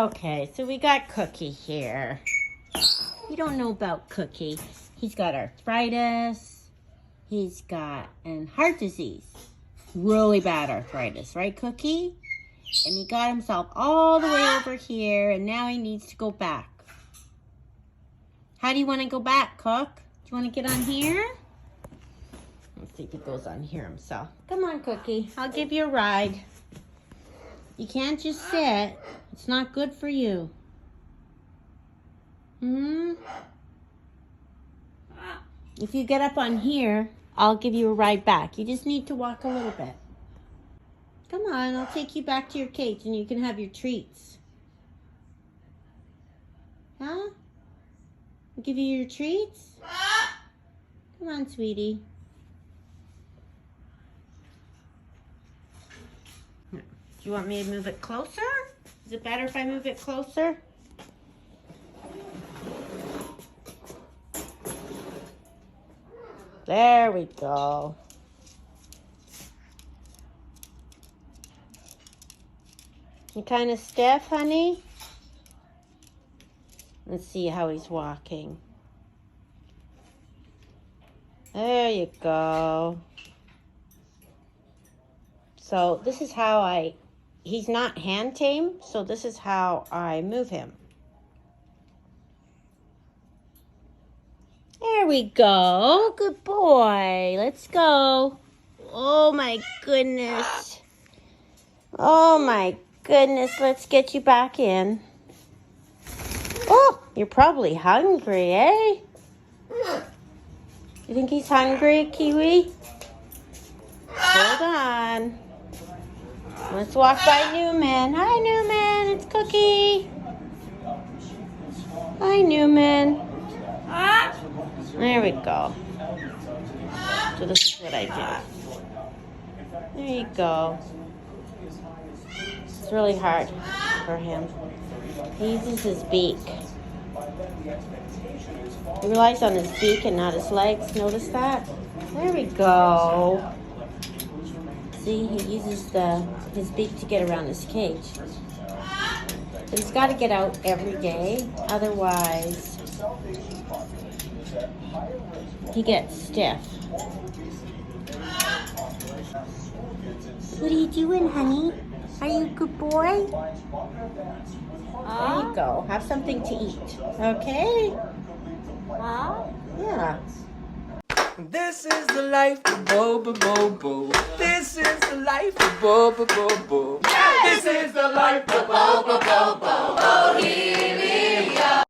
Okay, so we got Cookie here. You don't know about Cookie. He's got arthritis. He's got heart disease. Really bad arthritis, right, Cookie? And he got himself all the way over here, and now he needs to go back. How do you want to go back, Cook? Do you want to get on here? Let's see if he goes on here himself. Come on, Cookie. I'll give you a ride. You can't just sit. It's not good for you. If you get up on here, I'll give you a ride back. You just need to walk a little bit. Come on, I'll take you back to your cage and you can have your treats. Huh? I'll give you your treats? Come on, sweetie. Do you want me to move it closer? Is it better if I move it closer? There we go. You kind of stiff, honey? Let's see how he's walking. There you go. So this is how he's not hand tame, so this is how I move him. There we go. Good boy. Let's go. Oh my goodness. Oh my goodness. Let's get you back in. Oh, you're probably hungry, eh? You think he's hungry, Kiwi? Hold on. Let's walk by Newman. Hi, Newman. It's Cookie. Hi, Newman. There we go. So this is what I do. There you go. It's really hard for him. He uses his beak. He relies on his beak and not his legs. Notice that? There we go. See, he uses his beak to get around his cage. But he's got to get out every day. Otherwise, he gets stiff. What are you doing, honey? Are you a good boy? There you go. Have something to eat. Okay? Yeah. This is the life of Boba Bobo. This is the life of Boba Bobo. This is the life of Boba Bobo.